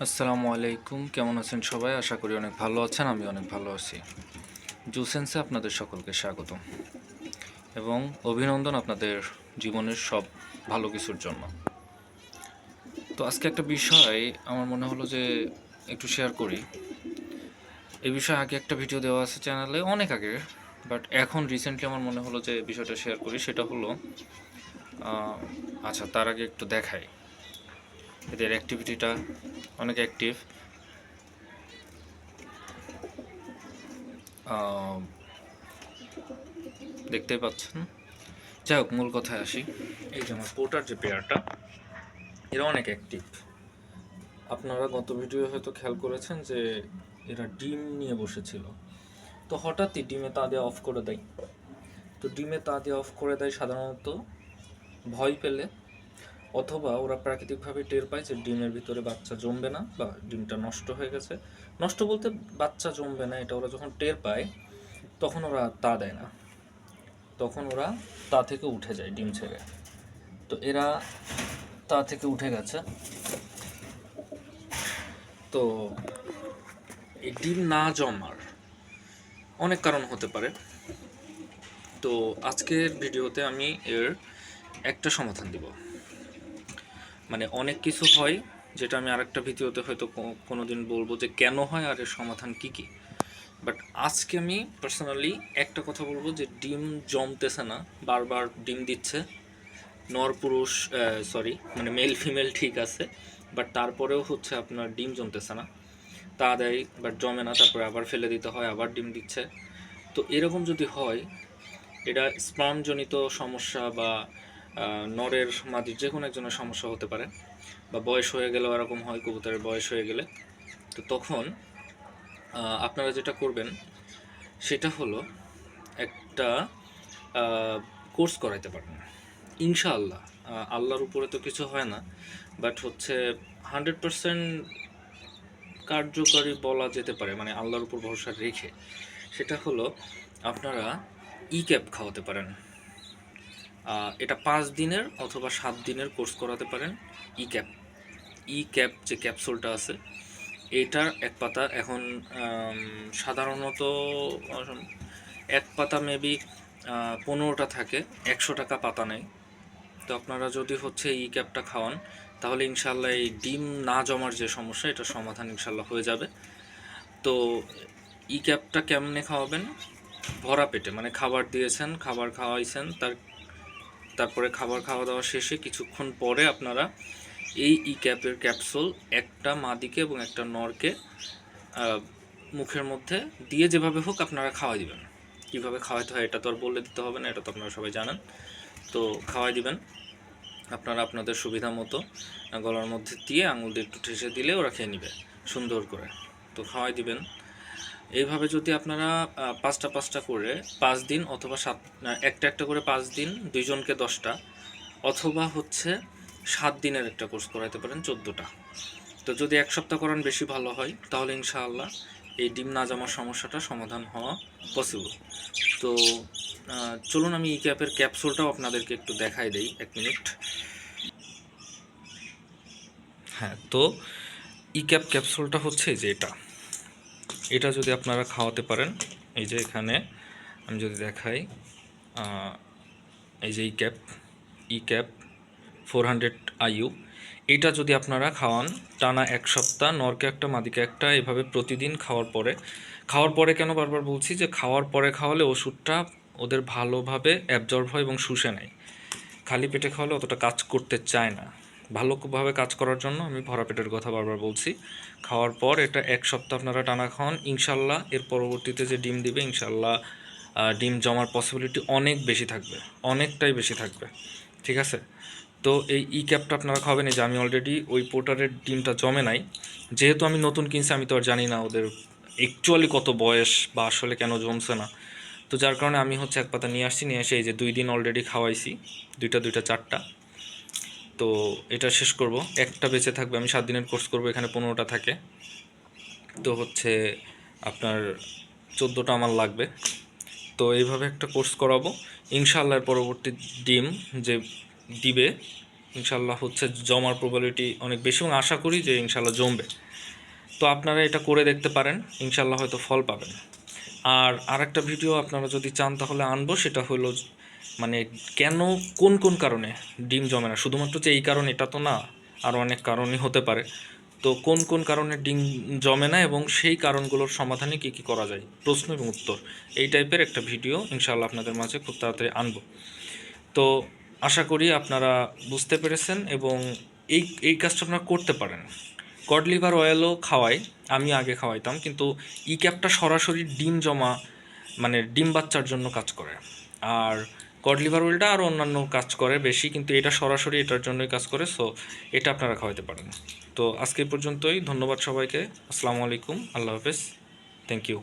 আসসালামু আলাইকুম, কেমন আছেন সবাই? আশা করি অনেক ভালো আছেন। আমি অনেক ভালো আছি। জুসেন্সে আপনাদের সকলকে স্বাগত এবং অভিনন্দন আপনাদের জীবনের সব ভালো কিছুর জন্য। তো আজকে একটা বিষয় আমার মনে হলো যে একটু শেয়ার করি। এই বিষয়ে আগে একটা ভিডিও দেওয়া আছে চ্যানেলে অনেক আগে, বাট এখন রিসেন্টলি আমার মনে হলো যে বিষয়টা শেয়ার করি। সেটা হলো আচ্ছা, তার আগে একটু দেখাই এদের অ্যাক্টিভিটিটা অনেক অ্যাক্টিভ। দেখতেই পাচ্ছেন। যাই হোক, মূল কথায় আসি। এই যে আমার পোর্টার যে পেয়ারটা, এরা অনেক অ্যাক্টিভ। আপনারা গত ভিডিও হয়তো খেয়াল করেছেন যে এরা ডিম নিয়ে বসেছিল, তো হঠাৎই ডিমে তা দিয়ে অফ করে দেয়। তো ডিমে তা দিয়ে অফ করে দেয় সাধারণত ভয় পেলে, অথবা ওরা প্রাকৃতিকভাবে টের পায় যে ডিমের ভিতরে বাচ্চা জমবে না বা ডিমটা নষ্ট হয়ে গেছে। নষ্ট বলতে বাচ্চা জমবে না, এটা ওরা যখন টের পায় তখন ওরা তা দেয় না, তখন ওরা তা থেকে উঠে যায় ডিম ছেড়ে। তো এরা তা থেকে উঠে গেছে। তো এই ডিম না জমার অনেক কারণ হতে পারে। তো আজকের ভিডিওতে আমি এর একটা সমাধান দিব। মানে অনেক কিছু হয় যেটা আমি আরেকটা ভিডিওতে হয়তো কোনো দিন বলবো যে কেন হয় আর এর সমাধান কি কি। বাট আজকে আমি পার্সোনালি একটা কথা বলবো যে ডিম জমতেছে না, বারবার ডিম দিচ্ছে নর পুরুষ, মানে মেল ফিমেল ঠিক আছে, বাট তারপরেও হচ্ছে আপনার ডিম জমতেছে না। তা দেয় বাট জমে না, তারপরে আবার ফেলে দিতে হয়, আবার ডিম দিচ্ছে। তো এরকম যদি হয়, এটা স্পার্মজনিত সমস্যা বা নরের মাদির যে কোনো একজনের সমস্যা হতে পারে, বা বয়স হয়ে গেলেও এরকম হয়, কবুতরের বয়স হয়ে গেলে। তো তখন আপনারা যেটা করবেন সেটা হলো একটা কোর্স করাইতে পারেন ইনশাআল্লাহ। আল্লাহর উপরে তো কিছু হয় না, বাট হচ্ছে 100% কার্যকরী বলা যেতে পারে, মানে আল্লাহর উপর ভরসা রেখে। সেটা হলো আপনারা ই ক্যাপ খাওয়াতে পারেন। এটা 5 দিনের অথবা 7 দিনের কোর্স করাতে পারেন। ই ক্যাপ, ই ক্যাপ যে ক্যাপসুলটা আছে, এটার এক পাতা এখন সাধারণত এক পাতা মেবি 15টা থাকে, 100 টাকা পাতা নেয়। তো আপনারা যদি হচ্ছে ই ক্যাপটা খাওয়ান, তাহলে ইনশাল্লাহ এই ডিম না জমার যে সমস্যা, এটার সমাধান ইনশাল্লাহ হয়ে যাবে। তো ই ক্যাপটা কেমনে খাওয়াবেন? ভরা পেটে, মানে খাবার দিয়েছেন, খাবার খাওয়াইছেন, তারপরে খাবার খাওয়া দাওয়া শেষে কিছুক্ষণ পরে আপনারা এই ই ক্যাপের ক্যাপসুল একটা মাদিকে এবং একটা নরকে মুখের মধ্যে দিয়ে যেভাবে হোক আপনারা খাওয়াই দিবেন। কীভাবে খাওয়াইতে হয় এটা তো আর বলে দিতে হবে না, এটা তো আপনারা সবাই জানেন। তো খাওয়াই দিবেন আপনারা আপনাদের সুবিধা মতো, গলার মধ্যে দিয়ে আঙুল দিয়ে একটু ঠেসে দিলে ওরা খেয়ে নেবে সুন্দর করে। তো খাওয়াই দিবেন। এইভাবে যদি আপনারা 5টা করে 5 দিন, অথবা একটা একটা করে 5 দিন, 2জনকে 10টা, অথবা হচ্ছে 7 দিনের একটা কোর্স করাইতে পারেন 14টা। তো যদি 1 সপ্তাহ করান বেশি ভালো হয়, তাহলে ইনশাআল্লাহ এই ডিম না জমার সমস্যাটা সমাধান হওয়া পসিবল। তো চলুন আমি ই ক্যাপের ক্যাপসুলটাও আপনাদেরকে একটু দেখাই দেই, 1 মিনিট। হ্যাঁ, তো ই ক্যাপ ক্যাপসুলটা হচ্ছে যে এটা যদি আপনারা খাওয়াতে পারেন, এই যে এখানে আমি যদি দেখাই, এই যে ই ক্যাপ 400 IU, এটা যদি আপনারা খাওয়ান টানা 1 সপ্তাহ, নরকে একটা মাদিকে একটা, এভাবে প্রতিদিন খাওয়ার পরে কেন বারবার বলছি যে খাওয়ার পরে খাওয়ালে ওষুধটা ওদের ভালোভাবে অ্যাবজর্ব হয় এবং শুষে নেয়। খালি পেটে খাওয়ালে অতটা কাজ করতে চায় না। ভালোভাবে কাজ করার জন্য আমি ভরা পেটের কথা বারবার বলছি। খাওয়ার পর এটা 1 সপ্তাহ আপনারা টানা খাওয়ান, ইনশাল্লাহ এর পরবর্তীতে যে ডিম দিবে, ইনশাল্লাহ ডিম জমার পসিবিলিটি অনেক বেশি থাকবে, অনেকটাই বেশি থাকবে। ঠিক আছে? তো এই ই ক্যাপটা আপনারা খাবেন। এই যে আমি অলরেডি ওই পোর্টারের ডিমটা জমে নাই, যেহেতু আমি নতুন কিনছি, আমি তো আর জানি না ওদের অ্যাকচুয়ালি কত বয়স বা আসলে কেন জমছে না। তো যার কারণে আমি হচ্ছে এক পাতা নিয়ে আসছি, নিয়ে এসে এই যে 2 দিন অলরেডি খাওয়াইছি, দুইটা 4টা। তো এটা শেষ করব, একটা বেঁচে থাকবে। আমি 7 দিনের কোর্স করব, এখানে 15টা থাকে। তো হচ্ছে আপনার 14টা আমার লাগবে। তো এইভাবে একটা কোর্স করাবো ইনশাআল্লাহ। পরবর্তী ডিম যে দিবে ইনশাআল্লাহ হচ্ছে জমার প্রবাবিলিটি অনেক বেশি, এবং আশা করি যে ইনশাআল্লাহ জমবে। তো আপনারা এটা করে দেখতে পারেন, ইনশাল্লাহ হয়তো ফল পাবেন। আর আরেকটা ভিডিও আপনারা যদি চান তাহলে আনবো, সেটা হলো মানে কেন কোন কোন কারণে ডিম জমে না। শুধুমাত্র যে এই কারণ এটা তো না, আরও অনেক কারণই হতে পারে। তো কোন কোন কারণে ডিম জমে না এবং সেই কারণগুলোর সমাধানে কী কী করা যায়, প্রশ্ন এবং উত্তর, এই টাইপের একটা ভিডিও ইনশাআল্লাহ আপনাদের মাঝে খুব তাড়াতাড়ি আনবো। তো আশা করি আপনারা বুঝতে পেরেছেন এবং এই কাজটা আপনারা করতে পারেন। কড লিভার অয়েলও খাওয়াই, আমি আগে খাওয়াইতাম, কিন্তু ই ক্যাপটা সরাসরি ডিম জমা মানে ডিম বাচ্চার জন্য কাজ করে। আর কড লিভার অয়েলটা আরও অন্যান্য কাজ করে বেশি, কিন্তু এটা সরাসরি এটার জন্যই কাজ করে। সো এটা আপনারা খাওয়াতে পারেন। তো আজকে পর্যন্তই, ধন্যবাদ সবাইকে। আসসালামু আলাইকুম, আল্লাহ হাফেজ, থ্যাংক ইউ।